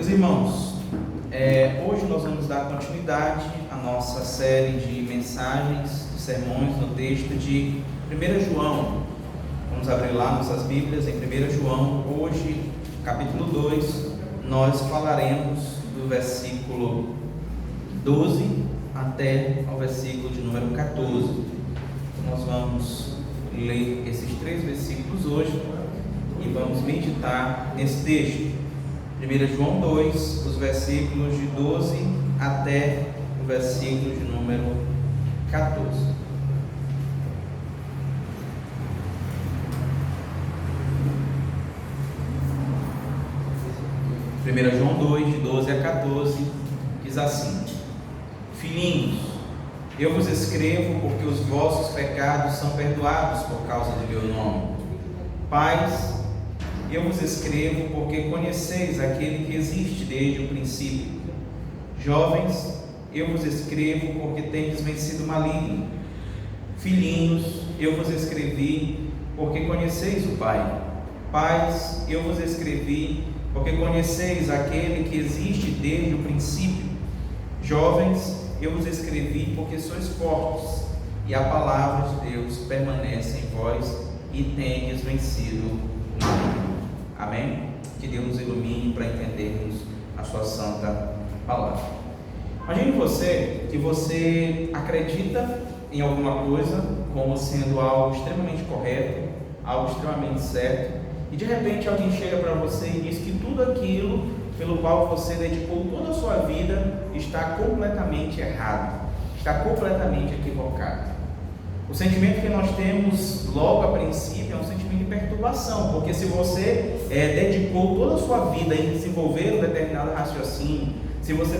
Meus irmãos, hoje nós vamos dar continuidade à nossa série de mensagens, de sermões no texto de 1 João. Vamos abrir lá nossas Bíblias em 1 João. Hoje, capítulo 2, nós falaremos do versículo 12 até ao versículo de número 14. Então, nós vamos ler esses 3 versículos hoje e vamos meditar nesse texto. 1 João 2, os versículos de 12 até o versículo de número 14. João 2, de 12 a 14, diz assim: Filhinhos, eu vos escrevo porque os vossos pecados são perdoados por causa do meu nome. Pais, eu vos escrevo porque conheceis aquele que existe desde o princípio. Jovens, eu vos escrevo porque tendes vencido o maligno. Filhinhos, eu vos escrevi porque conheceis o Pai. Pais, eu vos escrevi porque conheceis aquele que existe desde o princípio. Jovens, eu vos escrevi porque sois fortes, e a palavra de Deus permanece em vós, e tendes vencido o maligno. Amém? Que Deus nos ilumine para entendermos a sua santa palavra. Imagine que você acredita em alguma coisa como sendo algo extremamente correto, algo extremamente certo, e de repente alguém chega para você e diz que tudo aquilo pelo qual você dedicou toda a sua vida está completamente errado, está completamente equivocado. O sentimento que nós temos logo a princípio é um sentimento de perturbação, porque se você dedicou toda a sua vida em desenvolver um determinado raciocínio, se você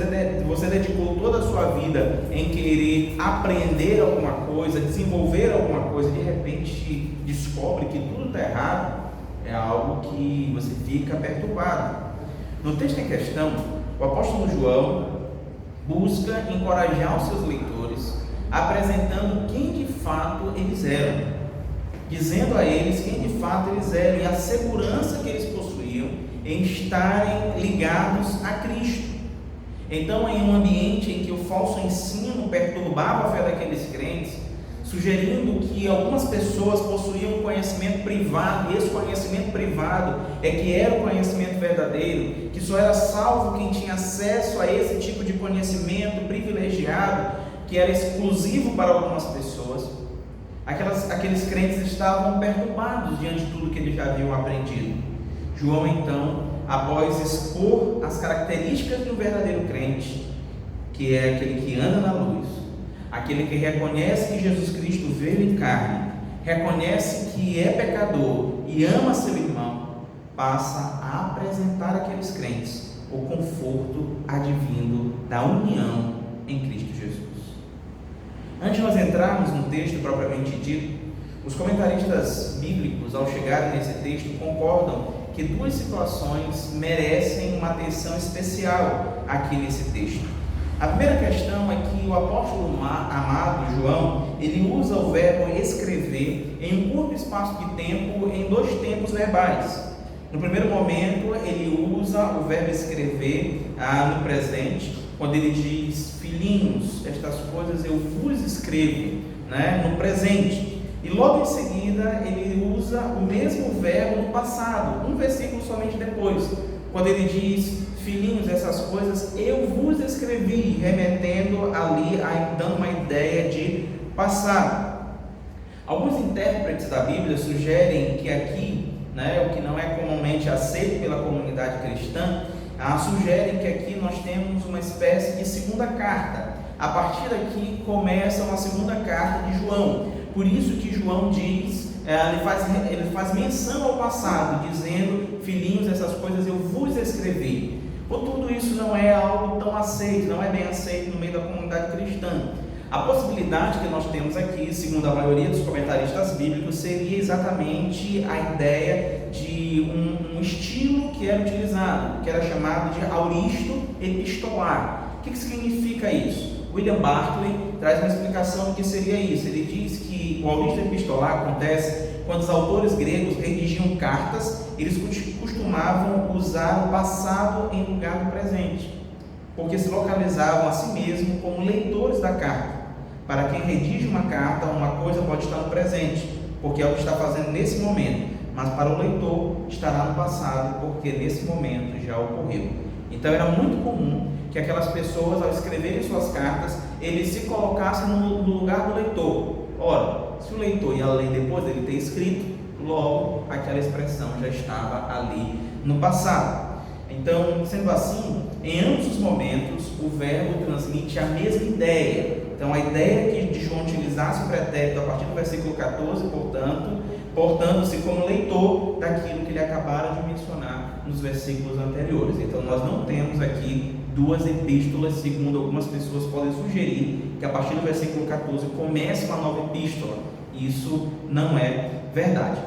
dedicou toda a sua vida em querer aprender alguma coisa, desenvolver alguma coisa, de repente descobre que tudo está errado, é algo que você fica perturbado. No texto em questão, o apóstolo João busca encorajar os seus leitores, apresentando quem de fato eles eram, dizendo a eles quem de fato eles eram e a segurança que eles possuíam em estarem ligados a Cristo. Então, em um ambiente em que o falso ensino perturbava a fé daqueles crentes, sugerindo que algumas pessoas possuíam um conhecimento privado, e esse conhecimento privado é que era o conhecimento verdadeiro, que só era salvo quem tinha acesso a esse tipo de conhecimento privilegiado, que era exclusivo para algumas pessoas. Aqueles crentes estavam perturbados diante de tudo que eles já haviam aprendido. João, então, após expor as características de um verdadeiro crente, que é aquele que anda na luz, aquele que reconhece que Jesus Cristo veio em carne, reconhece que é pecador e ama seu irmão, passa a apresentar àqueles crentes o conforto advindo da união em Cristo Jesus. Antes de nós entrarmos no texto propriamente dito, os comentaristas bíblicos, ao chegarem nesse texto, concordam que 2 situações merecem uma atenção especial aqui nesse texto. A primeira questão é que o apóstolo amado João, ele usa o verbo escrever em um curto espaço de tempo, em 2 tempos verbais. No primeiro momento, ele usa o verbo escrever no presente, quando ele diz: filhinhos, estas coisas eu vos escrevo, no presente. E logo em seguida, ele usa o mesmo verbo no passado, um versículo somente depois, quando ele diz: filhinhos, essas coisas eu vos escrevi, remetendo ali, dando uma ideia de passado. Alguns intérpretes da Bíblia sugerem que aqui, o que não é comumente aceito pela comunidade cristã, sugerem que aqui nós temos uma espécie de segunda carta. A partir daqui começa uma segunda carta de João. Por isso que João diz, ele faz menção ao passado, dizendo: filhinhos, essas coisas eu vos escrevi. Contudo, isso não é algo tão aceito, não é bem aceito no meio da comunidade cristã. A possibilidade que nós temos aqui, segundo a maioria dos comentaristas bíblicos, seria exatamente a ideia de um estilo que era utilizado, que era chamado de auristo epistolar. O que significa isso? William Barclay traz uma explicação do que seria isso. Ele diz que o auristo epistolar acontece quando os autores gregos redigiam cartas, eles costumavam usar o passado em lugar do presente, porque se localizavam a si mesmos como leitores da carta. Para quem redige uma carta, uma coisa pode estar no presente, porque é o que está fazendo nesse momento, mas para o leitor estará no passado, porque nesse momento já ocorreu. Então era muito comum que aquelas pessoas, ao escreverem suas cartas, eles se colocassem no lugar do leitor. Ora, se o leitor ia ler depois dele ter escrito, logo aquela expressão já estava ali no passado. Então, sendo assim, em ambos os momentos, o verbo transmite a mesma ideia. Então, a ideia de João utilizasse o pretérito a partir do versículo 14, portando-se como leitor daquilo que ele acabara de mencionar nos versículos anteriores. Então, nós não temos aqui duas epístolas, segundo algumas pessoas podem sugerir, que a partir do versículo 14 comece uma nova epístola. Isso não é verdade.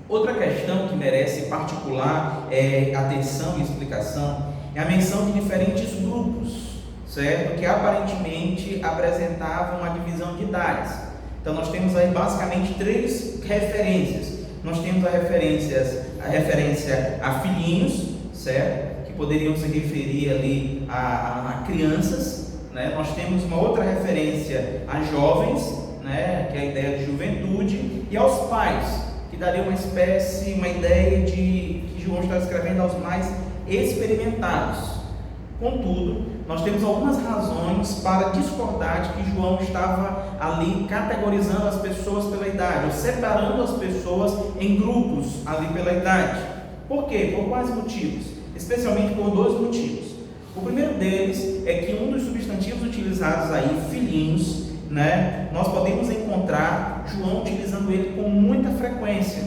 Outra questão que merece particular atenção e explicação é a menção de diferentes grupos, certo? Que aparentemente apresentavam uma divisão de idades. Então nós temos aí basicamente três referências. Nós temos a referência a filhinhos, certo? Que poderiam se referir ali a crianças, né? Nós temos uma outra referência a jovens, né? Que é a ideia de juventude, e aos pais, que daria uma ideia de que João está escrevendo aos mais experimentados. Contudo, nós temos algumas razões para discordar de que João estava ali categorizando as pessoas pela idade, ou separando as pessoas em grupos ali pela idade. Por quê? Por quais motivos? Especialmente por dois motivos. O primeiro deles é que um dos substantivos utilizados aí, filhinhos, né, nós podemos encontrar João utilizando ele com muita frequência.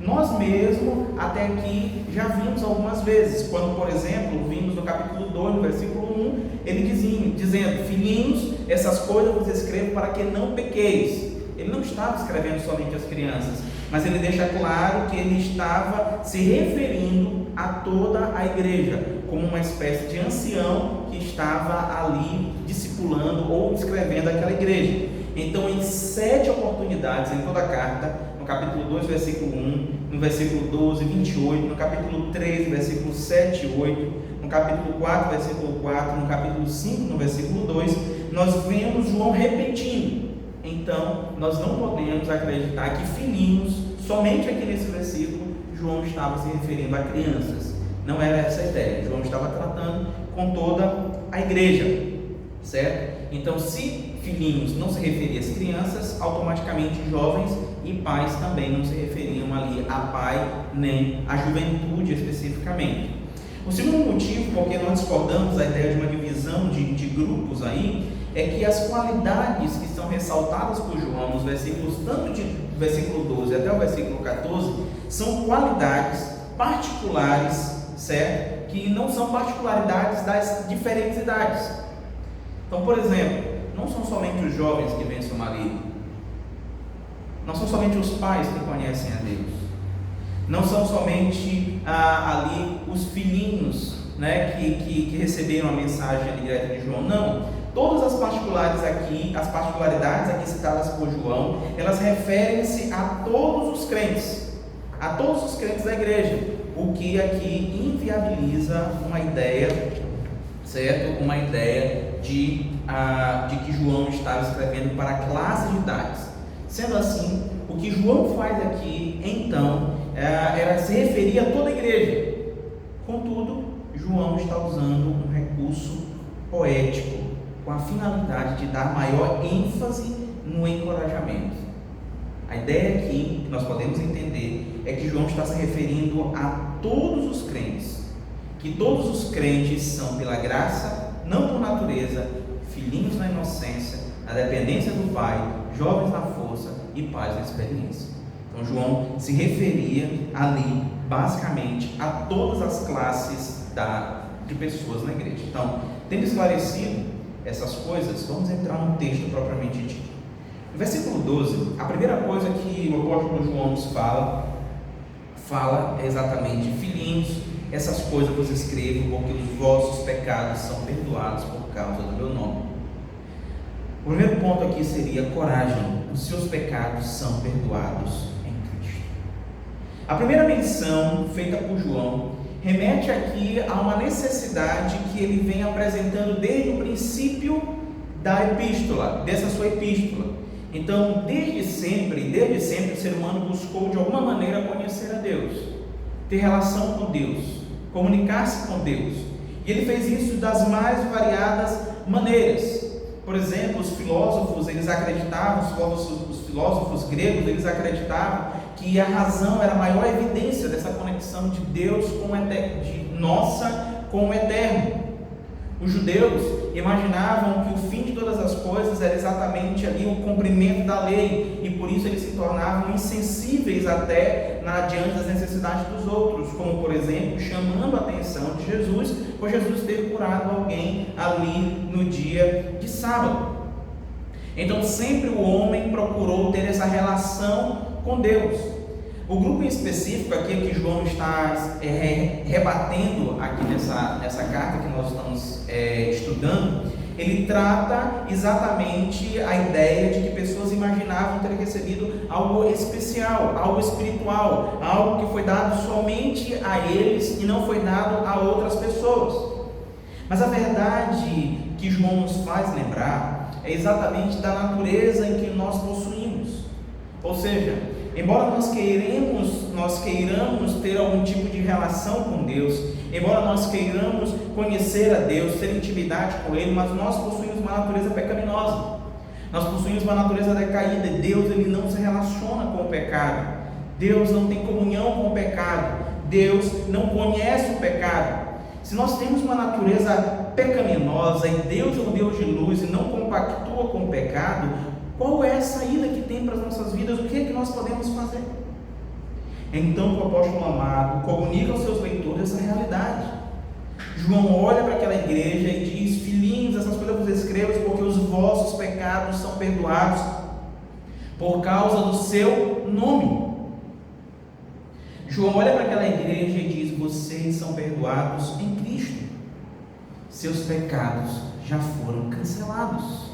Nós mesmos, até aqui, já vimos algumas vezes, quando, por exemplo, vimos no capítulo 2, no versículo 1, ele dizendo, filhinhos, essas coisas vos escrevo para que não pequeis. Ele não estava escrevendo somente às crianças, mas ele deixa claro que ele estava se referindo a toda a igreja, como uma espécie de ancião que estava ali discipulando ou escrevendo aquela igreja. Então, em 7 oportunidades em toda a carta, no capítulo 2, versículo 1, no versículo 12, 28, no capítulo 3, versículo 7 e 8, no capítulo 4, versículo 4, no capítulo 5, no versículo 2, nós vemos João repetindo. Então, nós não podemos acreditar que filhinhos, somente aqui nesse versículo, João estava se referindo a crianças. Não era essa a ideia. João estava tratando com toda a igreja, certo? Então, se filhinhos não se referia às crianças, automaticamente jovens e pais também não se referiam ali a pai nem a juventude especificamente. O segundo motivo porque nós discordamos da ideia de uma divisão de grupos aí é que as qualidades que são ressaltadas por João nos versículos, tanto do versículo 12 até o versículo 14, são qualidades particulares, certo? Que não são particularidades das diferentes idades. Então, por exemplo, não são somente os jovens que vencem o marido, não são somente os pais que conhecem a Deus, não são somente ali os filhinhos, né, que receberam a mensagem direta de João. Não, todas as particularidades aqui citadas por João, elas referem-se a todos os crentes da igreja, o que aqui inviabiliza uma ideia, certo? Uma ideia de que João estava escrevendo para classes de idades. Sendo assim, o que João faz aqui, então, era se referir a toda a igreja. Contudo, João está usando um recurso poético com a finalidade de dar maior ênfase no encorajamento. A ideia aqui, que nós podemos entender, é que João está se referindo a todos os crentes, que todos os crentes são pela graça, não por natureza, filhinhos na inocência, na dependência do Pai, jovens na força e pais na experiência. Então João se referia ali, basicamente, a todas as classes de pessoas na igreja. Então, tendo esclarecido essas coisas, vamos entrar no texto propriamente dito. No versículo 12, a primeira coisa que o apóstolo João nos fala é exatamente: filhinhos, essas coisas vos escrevo porque os vossos pecados são perdoados por causa do meu nome. O primeiro ponto aqui seria coragem. Os seus pecados são perdoados em Cristo. A primeira menção feita por João remete aqui a uma necessidade que ele vem apresentando desde o princípio da epístola, dessa sua epístola. Então, desde sempre o ser humano buscou de alguma maneira conhecer a Deus, ter relação com Deus, comunicar-se com Deus. E ele fez isso das mais variadas maneiras. Por exemplo, os filósofos gregos, eles acreditavam que a razão era a maior evidência dessa conexão de Deus de nossa com o eterno. Os judeus imaginavam que o fim de todas as coisas era exatamente ali o cumprimento da lei, e por isso eles se tornavam insensíveis até diante das necessidades dos outros, como por exemplo, chamando a atenção de Jesus, por Jesus ter curado alguém ali no dia de sábado. Então sempre o homem procurou ter essa relação com Deus. O grupo em específico aqui que João está rebatendo aqui nessa carta que nós estamos estudando, ele trata exatamente a ideia de que pessoas imaginavam ter recebido algo especial, algo espiritual, algo que foi dado somente a eles e não foi dado a outras pessoas. Mas a verdade que João nos faz lembrar é exatamente da natureza em que nós possuímos. Ou seja, embora nós queiramos ter algum tipo de relação com Deus, embora nós queiramos conhecer a Deus, ter intimidade com Ele, mas nós possuímos uma natureza pecaminosa, nós possuímos uma natureza decaída. Deus, Ele não se relaciona com o pecado, Deus não tem comunhão com o pecado, Deus não conhece o pecado. Se nós temos uma natureza pecaminosa e Deus é um Deus de luz e não compactua com o pecado, qual é a saída que tem para as nossas vidas? O que é que nós podemos fazer? Então o apóstolo amado comunica aos seus leitores essa realidade. João olha para aquela igreja e diz: filhinhos, essas coisas eu vos escrevo porque os vossos pecados são perdoados por causa do seu nome. João olha para aquela igreja e diz: vocês são perdoados em Cristo, seus pecados já foram cancelados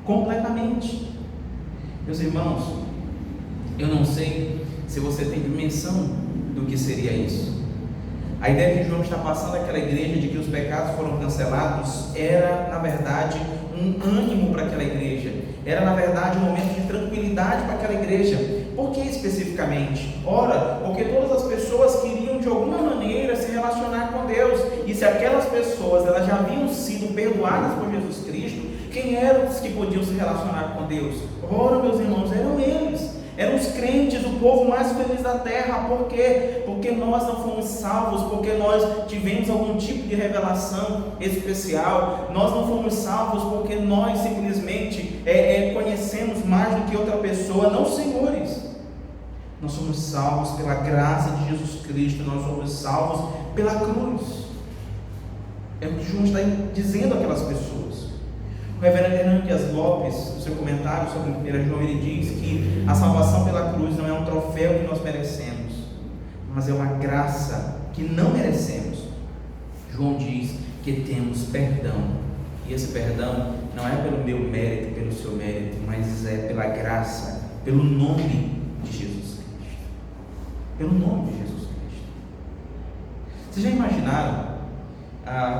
completamente. Meus irmãos, eu não sei se você tem dimensão do que seria isso. A ideia que João está passando àquela igreja de que os pecados foram cancelados era, na verdade, um ânimo para aquela igreja, era, na verdade, um momento de tranquilidade para aquela igreja. Por que especificamente? Ora, porque todas as pessoas queriam de alguma maneira se relacionar com Deus, e se aquelas pessoas elas já haviam sido perdoadas por Jesus Cristo, quem eram os que podiam se relacionar com Deus? Ora, meus irmãos, eram eles, eram os crentes, o povo mais feliz da terra. Por quê? Porque nós não fomos salvos, porque nós tivemos algum tipo de revelação especial. Nós não fomos salvos porque nós simplesmente conhecemos mais do que outra pessoa. Não, senhores, nós somos salvos pela graça de Jesus Cristo, nós somos salvos pela cruz. É o que João está dizendo àquelas pessoas. O reverendo Hernando Dias Lopes, no seu comentário sobre 1 João, ele diz que a salvação pela cruz não é um troféu que nós merecemos, mas é uma graça que não merecemos. João diz que temos perdão, e esse perdão não é pelo meu mérito, pelo seu mérito, mas é pela graça, pelo nome de Jesus Cristo. Pelo nome de Jesus Cristo. Vocês já imaginaram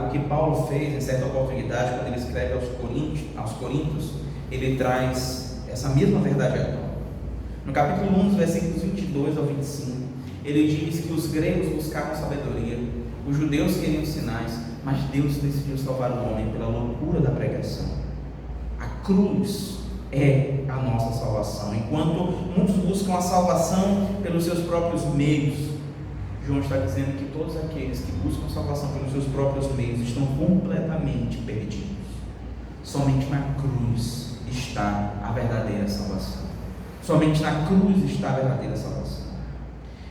o que Paulo fez em certa oportunidade, quando ele escreve aos Coríntios? Ele traz essa mesma verdade aqui. No capítulo 1, versículos 22 ao 25, ele diz que os gregos buscavam sabedoria, os judeus queriam sinais, mas Deus decidiu salvar o homem pela loucura da pregação. A cruz é a nossa salvação. Enquanto muitos buscam a salvação pelos seus próprios meios, João está dizendo que todos aqueles que buscam salvação pelos seus próprios meios estão completamente perdidos. Somente na cruz está a verdadeira salvação. Somente na cruz está a verdadeira salvação.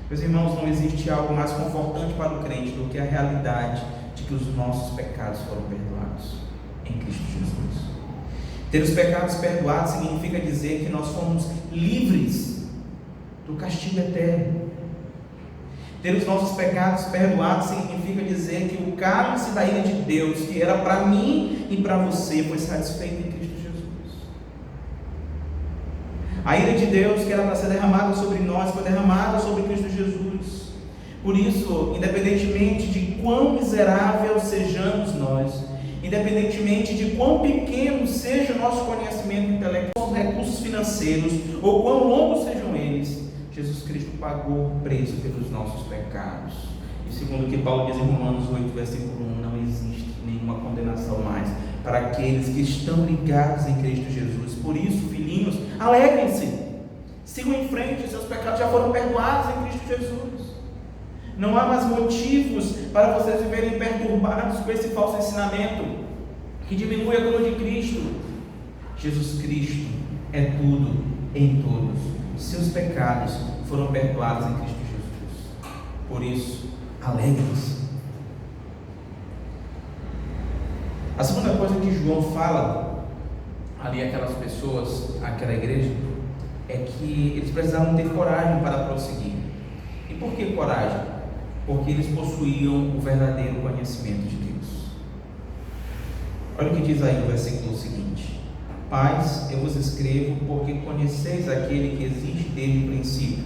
Meus irmãos, não existe algo mais confortante para o crente do que a realidade de que os nossos pecados foram perdoados em Cristo Jesus. Ter os pecados perdoados significa dizer que nós fomos livres do castigo eterno. Ter os nossos pecados perdoados significa dizer que o cálice da ira de Deus, que era para mim e para você, foi satisfeito em Cristo Jesus. A ira de Deus, que era para ser derramada sobre nós, foi derramada sobre Cristo Jesus. Por isso, independentemente de quão miserável sejamos nós, independentemente de quão pequeno seja o nosso conhecimento intelectual, recursos financeiros, ou quão longos sejam eles, Jesus Cristo pagou o preço pelos nossos pecados. E segundo o que Paulo diz em Romanos 8, versículo 1, não existe nenhuma condenação mais para aqueles que estão ligados em Cristo Jesus. Por isso, filhinhos, alegrem-se, sigam em frente, seus pecados já foram perdoados em Cristo Jesus. Não há mais motivos para vocês viverem perturbados com esse falso ensinamento que diminui a glória de Cristo. Jesus Cristo é tudo em todos. Seus pecados foram perdoados em Cristo Jesus. Por isso, alegrem-se. A segunda coisa que João fala ali àquelas pessoas, àquela igreja, é que eles precisavam ter coragem para prosseguir. E por que coragem? Porque eles possuíam o verdadeiro conhecimento de Deus. Olha o que diz aí no versículo seguinte: Pais, eu vos escrevo porque conheceis aquele que existe desde o princípio.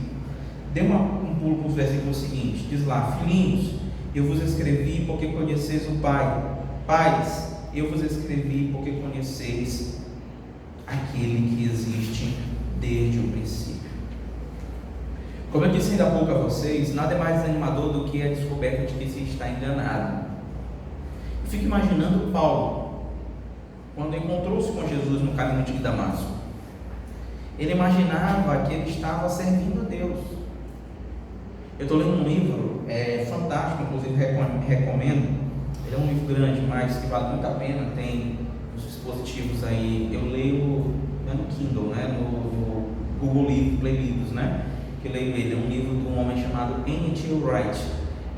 Dê um pulo para o versículo seguinte, diz lá: Filhinhos, eu vos escrevi porque conheceis o Pai. Pais, eu vos escrevi porque conheceis aquele que existe desde o princípio. Como eu disse ainda há pouco a vocês, nada é mais animador do que a descoberta de que se está enganado. Eu fico imaginando Paulo, quando encontrou-se com Jesus no caminho de Damasco. Ele imaginava que ele estava servindo a Deus. Eu estou lendo um livro, fantástico, inclusive recomendo. Ele é um livro grande, mas que vale muito a pena, tem os dispositivos aí. Eu leio no Kindle, no Google Play Livros, que eu leio ele. É um livro de um homem chamado N.T. Wright,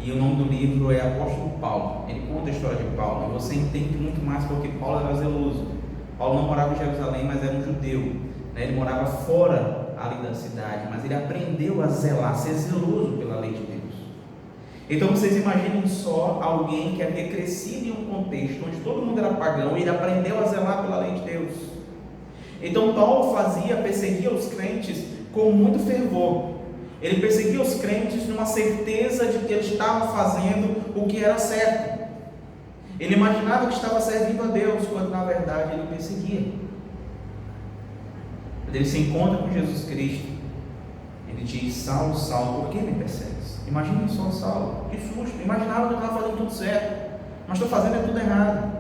e o nome do livro é Apóstolo Paulo. Ele conta a história de Paulo, e você entende muito mais porque Paulo era zeloso. Paulo não morava em Jerusalém, mas era um judeu, ele morava fora ali da cidade, mas ele aprendeu a zelar, ser zeloso pela lei de Deus. Então vocês imaginem só alguém que havia crescido em um contexto onde todo mundo era pagão, e ele aprendeu a zelar pela lei de Deus. Então Paulo perseguia os crentes com muito fervor. Ele perseguia os crentes numa certeza de que eles estavam fazendo o que era certo. Ele imaginava que estava servindo a Deus, quando na verdade ele perseguia. Quando ele se encontra com Jesus Cristo, ele diz: Saulo, Saulo, por que me persegues? Imaginem só Saulo, que susto, imaginava que eu estava fazendo tudo certo, mas estou fazendo tudo errado.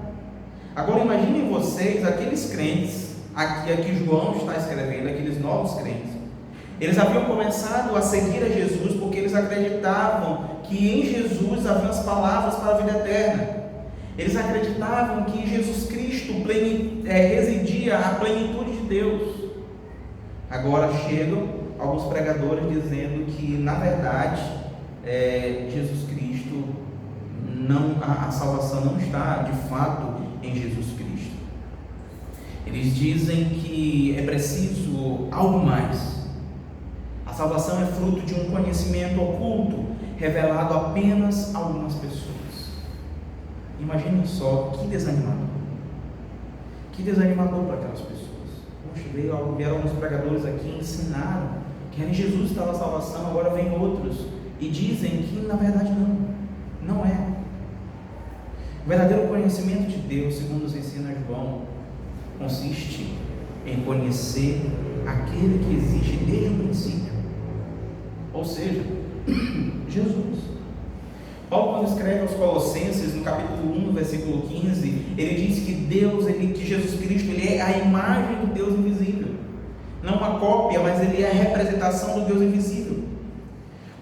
Agora imaginem vocês, aqueles crentes, aqui João está escrevendo, aqueles novos crentes, eles haviam começado a seguir a Jesus porque eles acreditavam que em Jesus haviam as palavras para a vida eterna. Eles acreditavam que em Jesus Cristo residia a plenitude de Deus. Agora chegam alguns pregadores dizendo que, na verdade, Jesus Cristo, a salvação não está de fato em Jesus Cristo. Eles dizem que é preciso algo mais. A salvação é fruto de um conhecimento oculto, revelado apenas a algumas pessoas. Imaginem só, que desanimador. Que desanimador para aquelas pessoas. Poxa, vieram alguns pregadores aqui e ensinaram que em Jesus estava a salvação, agora vem outros e dizem que na verdade não é. O verdadeiro conhecimento de Deus, segundo nos ensina João, consiste em conhecer aquele que existe desde o princípio, ou seja, Jesus. Paulo, quando escreve aos Colossenses, no capítulo 1, versículo 15, ele diz que que Jesus Cristo, ele é a imagem do Deus invisível, não uma cópia, mas ele é a representação do Deus invisível.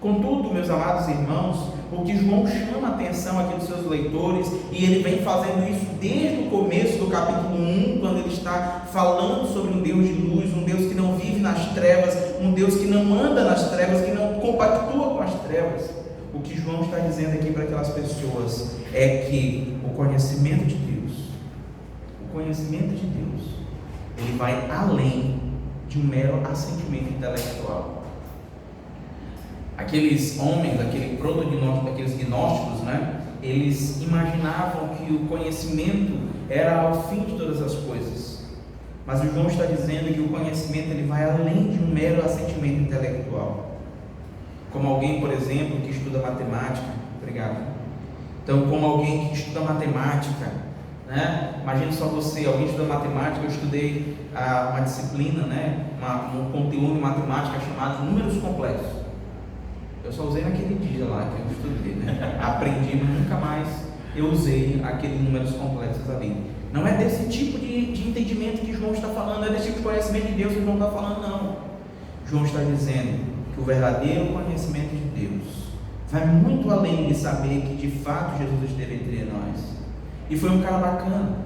Contudo, meus amados irmãos, o que João chama a atenção aqui dos seus leitores, e ele vem fazendo isso desde o começo do capítulo 1, quando ele está falando sobre um Deus de luz, um Deus que não vive nas trevas, um Deus que não anda nas trevas, que não compactua com as trevas. O que João está dizendo aqui para aquelas pessoas é que o conhecimento de Deus, ele vai além de um mero assentimento intelectual. Aqueles homens, aqueles gnósticos, eles imaginavam que o conhecimento era o fim de todas as coisas. Mas o João está dizendo que o conhecimento ele vai além de um mero assentimento intelectual. como alguém, por exemplo, que estuda matemática. Obrigado. Então, como alguém que estuda matemática, né? Imagine só você, alguém estuda matemática. Eu estudei uma disciplina, né? Um conteúdo em matemática chamado números complexos. Eu só usei naquele dia lá que eu estudei, né? Aprendi, mas nunca mais eu usei aqueles números complexos ali. Não é desse tipo de entendimento que João está falando, não é desse tipo de conhecimento de Deus que João está falando, não. João está dizendo que o verdadeiro conhecimento de Deus vai muito além de saber que de fato Jesus esteve entre nós. E foi um cara bacana,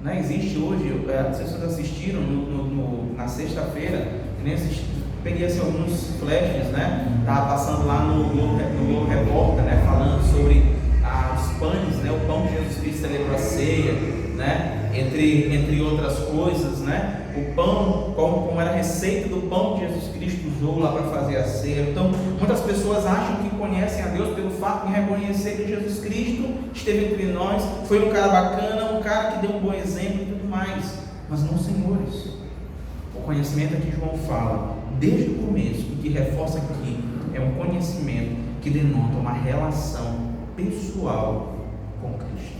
né? Existe hoje, vocês assistiram na sexta-feira, peguei assim, alguns flashes, né? Estava passando lá no Globo Repórter, né? Falando sobre os pães, né? O pão que Jesus Cristo celebrou a ceia, né? Entre outras coisas, né? O pão, como era a receita do pão que Jesus Cristo usou lá para fazer a ceia. Então, muitas pessoas acham que conhecem a Deus pelo fato de reconhecer que Jesus Cristo esteve entre nós, foi um cara bacana, um cara que deu um bom exemplo e tudo mais. Mas não, senhores. O conhecimento que João fala desde o começo e que reforça aqui é um conhecimento que denota uma relação pessoal com Cristo.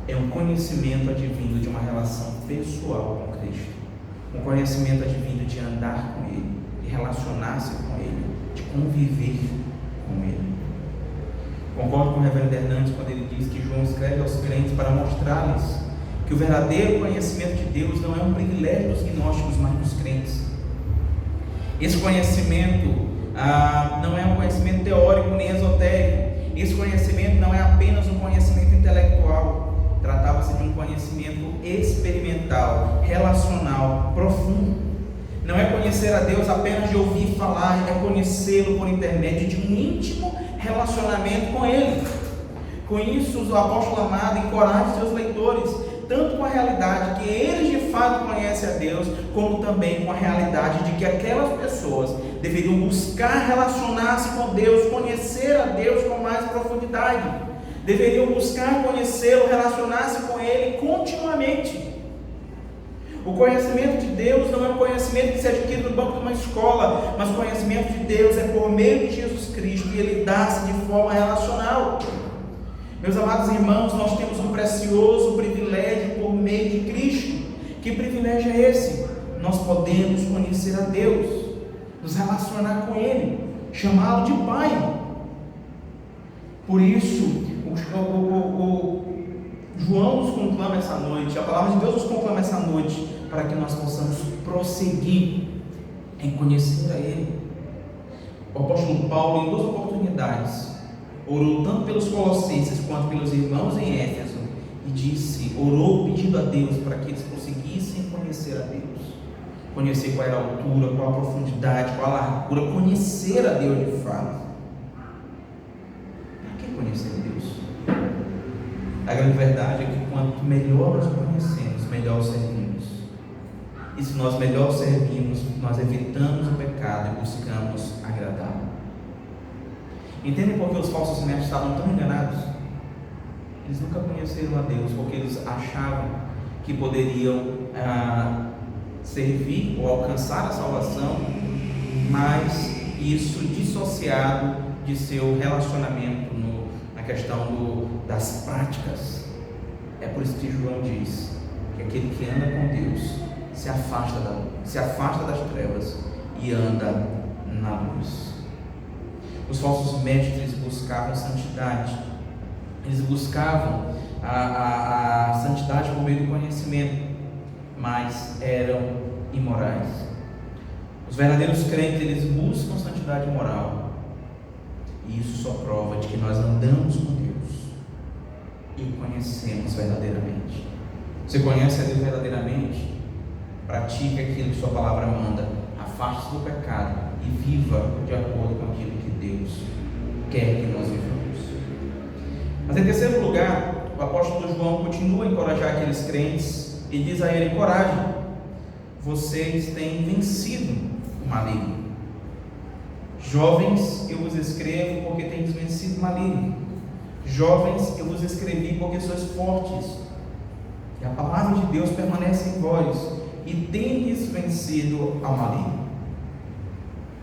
É um conhecimento advindo de uma relação pessoal com Cristo, um conhecimento advindo de andar com Ele, de relacionar-se com Ele, de conviver com Ele. Concordo com o reverendo Hernandes quando ele diz que João escreve aos crentes para mostrar-lhes que o verdadeiro conhecimento de Deus não é um privilégio dos gnósticos, mas dos crentes. Esse conhecimento não é um conhecimento teórico nem esotérico. Esse conhecimento não é apenas um conhecimento intelectual. Tratava-se de um conhecimento experimental, relacional, profundo. Não é conhecer a Deus apenas de ouvir falar, é conhecê-lo por intermédio de um íntimo relacionamento com Ele. Com isso, o apóstolo amado encoraja seus leitores, tanto com a realidade que eles de fato conhecem a Deus, como também com a realidade de que aquelas pessoas deveriam buscar relacionar-se com Deus, conhecer a Deus com mais profundidade. Deveriam buscar conhecê-lo, relacionar-se com Ele continuamente. O conhecimento de Deus não é um conhecimento que se adquire no banco de uma escola, mas o conhecimento de Deus é por meio de Jesus Cristo e Ele dá-se de forma relacional. Meus amados irmãos, nós temos um precioso privilégio por meio de Cristo. Que privilégio é esse? Nós podemos conhecer a Deus, nos relacionar com Ele, chamá-lo de Pai. Por isso, João nos conclama essa noite, a palavra de Deus nos conclama essa noite, para que nós possamos prosseguir em conhecer a Ele. O apóstolo Paulo, em 2 oportunidades, orou tanto pelos colossenses quanto pelos irmãos em Éfeso, e orou pedindo a Deus para que eles conseguissem conhecer a Deus. Conhecer qual era a altura, qual a profundidade, qual a largura, conhecer a Deus de fato. Para que conhecer a Deus? A grande verdade é que quanto melhor nós conhecemos, melhor o servimos. E se nós melhor servimos, nós evitamos o pecado e buscamos agradá-lo. Entendem por que os falsos mestres estavam tão enganados? Eles nunca conheceram a Deus, porque eles achavam que poderiam servir ou alcançar a salvação, mas isso dissociado de seu relacionamento na questão das práticas. É por isso que João diz que aquele que anda com Deus se afasta das trevas e anda na luz. Os falsos mestres buscavam santidade, eles buscavam a santidade por meio do conhecimento, mas eram imorais. Os verdadeiros crentes, eles buscam santidade moral, e isso só prova de que nós andamos com Deus e o conhecemos verdadeiramente. Você conhece a Deus verdadeiramente? Pratique aquilo que sua palavra manda, afaste-se do pecado e viva de acordo com aquilo que Deus quer que nós vivamos. Mas em terceiro lugar, o apóstolo João continua a encorajar aqueles crentes e diz a ele: coragem, vocês têm vencido o maligno. Jovens, eu vos escrevo porque tendes vencido o maligno. Jovens, eu vos escrevi porque sois fortes, e a palavra de Deus permanece em vós, e tendes vencido ao maligno.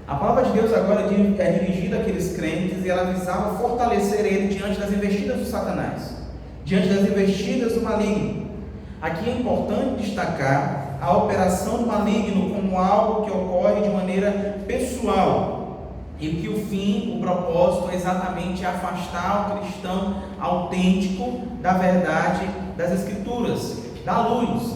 A palavra de Deus agora é dirigida àqueles crentes e ela visava fortalecer ele diante das investidas do Satanás, diante das investidas do maligno. Aqui é importante destacar a operação do maligno como algo que ocorre de maneira pessoal e que o propósito é exatamente afastar o cristão autêntico da verdade das Escrituras, da luz.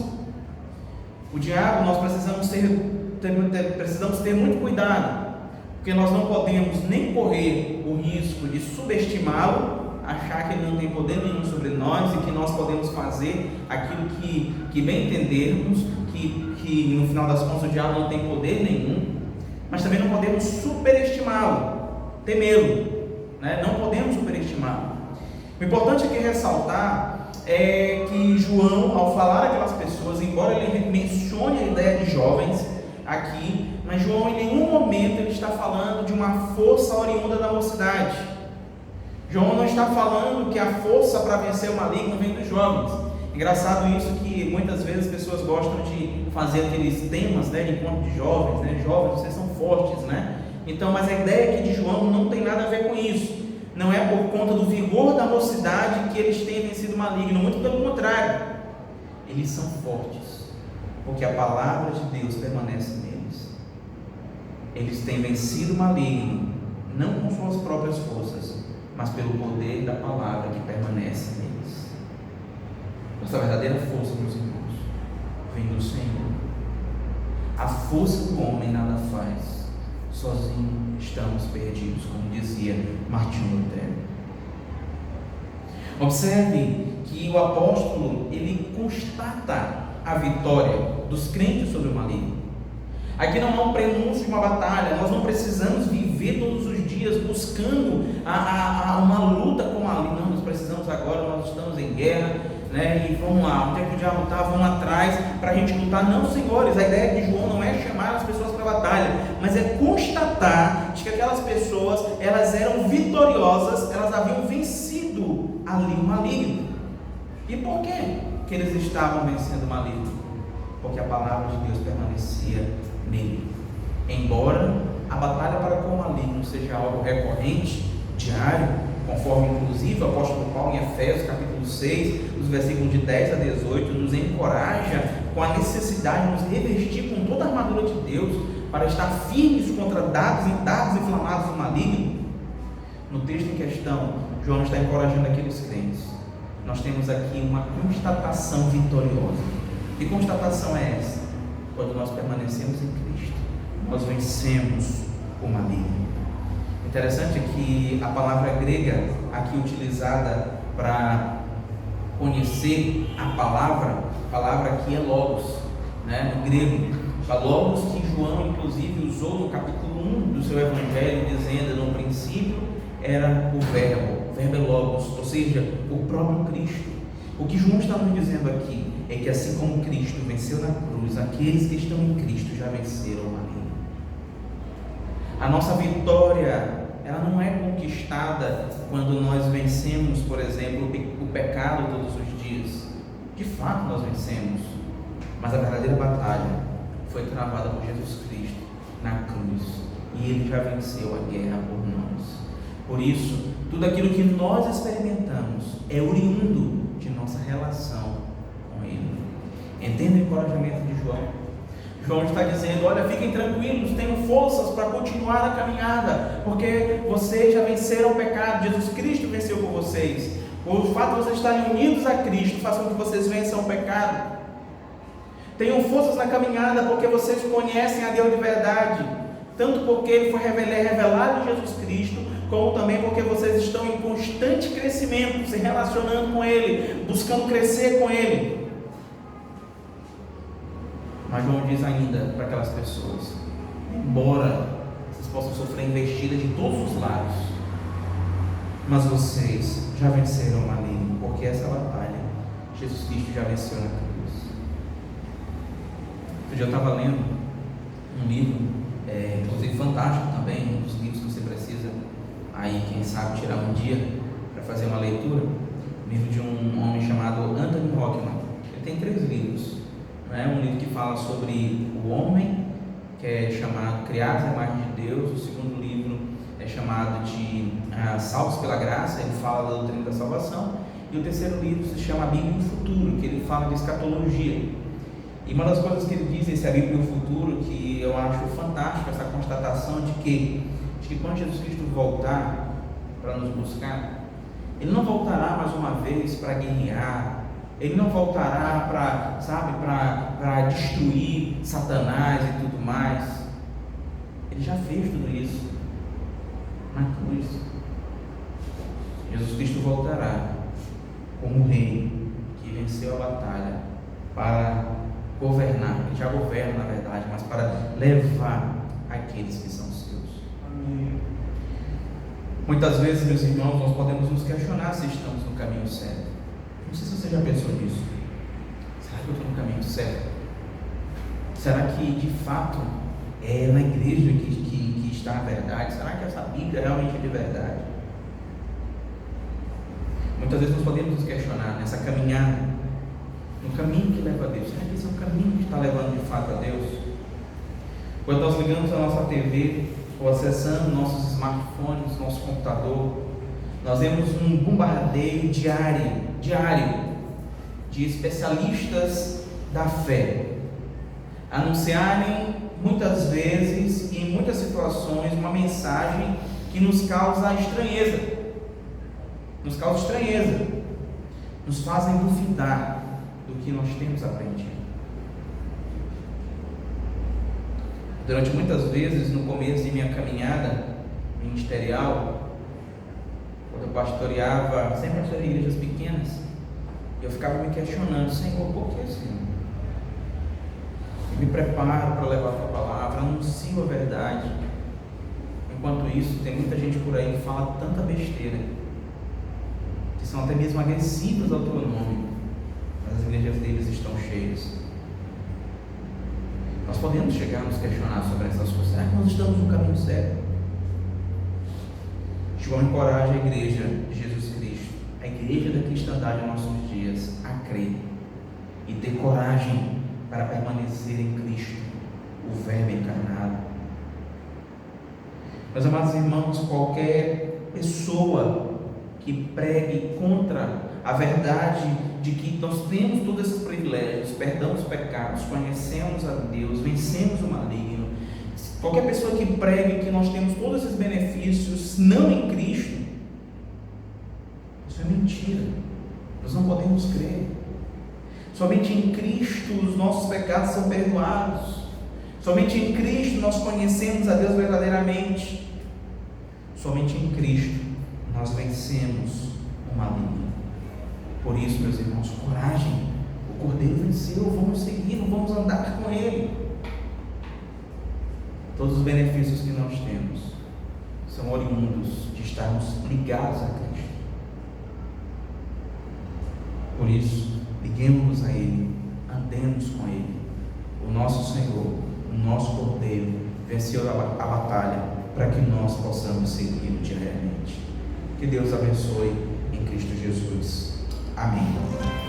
O diabo, nós precisamos ter muito cuidado, porque nós não podemos nem correr o risco de subestimá-lo, achar que ele não tem poder nenhum sobre nós e que nós podemos fazer aquilo que bem entendermos, que no final das contas o diabo não tem poder nenhum, mas também não podemos superestimá-lo, temê-lo, né? Não podemos superestimá-lo. O importante aqui ressaltar é que João, ao falar aquelas pessoas, embora ele mencione a ideia de jovens aqui, mas João em nenhum momento ele está falando de uma força oriunda da mocidade. João não está falando que a força para vencer o maligno vem dos jovens. Engraçado isso, que muitas vezes as pessoas gostam de fazer aqueles temas, né, de encontro de jovens, né? Jovens, vocês são fortes, né? Então, mas a ideia aqui de João não tem nada a ver com isso. Não é por conta do vigor da mocidade que eles têm vencido o maligno, muito pelo contrário. Eles são fortes, porque a palavra de Deus permanece neles. Eles têm vencido o maligno, não com suas próprias forças, mas pelo poder da palavra que permanece neles. Nossa verdadeira força, meus irmãos, vem do Senhor. A força do homem nada faz, sozinho estamos perdidos, como dizia Martinho Lutero. Observe que o apóstolo, ele constata a vitória dos crentes sobre o maligno. Aqui não há um prenúncio de uma batalha. Nós não precisamos viver todos os dias buscando uma luta com o maligno. Não, nós precisamos agora, nós estamos em guerra, né? E vamos lá, onde é que o diabo está? Vamos atrás para a gente lutar. Não, senhores, a ideia de João não é chamar as pessoas para a batalha, mas é constatar de que aquelas pessoas, elas eram vitoriosas, elas haviam vencido ali o maligno. E por quê que eles estavam vencendo o maligno? Porque a palavra de Deus permanecia nele. Embora a batalha para com o maligno seja algo recorrente, diário, conforme inclusive o apóstolo Paulo em Efésios capítulo 6, dos versículos de 10 a 18, nos encoraja com a necessidade de nos revestir com toda a armadura de Deus, para estar firmes contra dardos inflamados do maligno. No texto em questão, João está encorajando aqueles crentes. Nós temos aqui uma constatação vitoriosa. Que constatação é essa? Quando nós permanecemos em Cristo, nós vencemos o maligno. Interessante é que a palavra grega aqui utilizada para conhecer a palavra aqui é logos, né? No grego, a logos que João inclusive usou no capítulo 1 do seu evangelho, dizendo: no princípio era o verbo é logos, ou seja, o próprio Cristo. O que João está nos dizendo aqui é que assim como Cristo venceu na cruz, aqueles que estão em Cristo já venceram o maligno. A nossa vitória, ela não é conquistada quando nós vencemos, por exemplo, o pecado todos os dias. De fato nós vencemos, mas a verdadeira batalha foi travada por Jesus Cristo na cruz, e Ele já venceu a guerra por nós. Por isso, tudo aquilo que nós experimentamos é oriundo de nossa relação com Ele. Entenda o encorajamento de João. João está dizendo: olha, fiquem tranquilos, tenham forças para continuar a caminhada, porque vocês já venceram o pecado, Jesus Cristo venceu por vocês. O fato de vocês estarem unidos a Cristo faz com que vocês vençam o pecado. Tenham forças na caminhada, porque vocês conhecem a Deus de verdade, tanto porque Ele foi revelado em Jesus Cristo, como também porque vocês estão em constante crescimento, se relacionando com Ele, buscando crescer com Ele. Mas João diz ainda para aquelas pessoas: embora vocês possam sofrer investida de todos os lados, mas vocês já venceram o maligno, porque essa batalha Jesus Cristo já venceu na cruz. Eu já estava lendo um livro, inclusive fantástico também, um dos livros que você precisa aí, quem sabe, tirar um dia para fazer uma leitura. Um livro de um homem chamado Anthony Rockman. Ele tem 3 livros. Um livro que fala sobre o homem que é chamado Criados à Imagem de Deus. O segundo livro é chamado de Salvos pela Graça, ele fala da doutrina da salvação. E o terceiro livro se chama A Bíblia e o Futuro, que ele fala de escatologia. E uma das coisas que ele diz, esse A Bíblia e o Futuro, que eu acho fantástico, essa constatação de que quando Jesus Cristo voltar para nos buscar, ele não voltará mais uma vez para guerrear, ele não voltará para destruir Satanás e tudo mais. Ele já fez tudo isso na cruz. Jesus Cristo voltará como rei que venceu a batalha para governar. Ele já governa, na verdade, mas para levar aqueles que são seus. Amém. Muitas vezes, meus irmãos, nós podemos nos questionar se estamos no caminho certo. Não sei se você já pensou nisso. Será que eu estou no caminho certo? Será que de fato é na igreja que está a verdade? Será que essa Bíblia realmente é de verdade? Muitas vezes nós podemos nos questionar nessa caminhada, no caminho que leva a Deus. Será que esse é o caminho que está levando de fato a Deus? Quando nós ligamos a nossa TV ou acessando nossos smartphones, nosso computador, nós vemos um bombardeio diário de especialistas da fé anunciarem muitas vezes e em muitas situações uma mensagem que nos causa estranheza, nos fazem duvidar do que nós temos aprendido. Durante muitas vezes, no começo de minha caminhada ministerial, quando eu pastoreava, sempre pastoreei igrejas pequenas, eu ficava me questionando: Senhor, por que, Senhor? Eu me preparo para levar a tua palavra, anuncio a verdade. Enquanto isso, tem muita gente por aí que fala tanta besteira, que são até mesmo agressivos ao teu nome, mas as igrejas deles estão cheias. Nós podemos chegar a nos questionar sobre essas coisas. Será que nós estamos no caminho certo? João encoraja a igreja de Jesus Cristo, a igreja da cristandade em nossos dias, a crer e ter coragem para permanecer em Cristo, o Verbo encarnado. Meus amados irmãos, qualquer pessoa que pregue contra a verdade de que nós temos todos esses privilégios, perdão dos pecados, conhecemos a Deus, vencemos o maligno, qualquer pessoa que pregue que nós temos todos esses benefícios não em Cristo, isso é mentira. Nós não podemos crer. Somente em Cristo os nossos pecados são perdoados. Somente em Cristo nós conhecemos a Deus verdadeiramente. Somente em Cristo nós vencemos o maligno. Por isso, meus irmãos, coragem. O Cordeiro venceu, vamos seguir, vamos andar com Ele. Todos os benefícios que nós temos são oriundos de estarmos ligados a Cristo. Por isso, liguemos-nos a Ele, andemos com Ele. O nosso Senhor, o nosso Cordeiro, venceu a batalha para que nós possamos segui-lo diariamente. Que Deus abençoe em Cristo Jesus. Amém.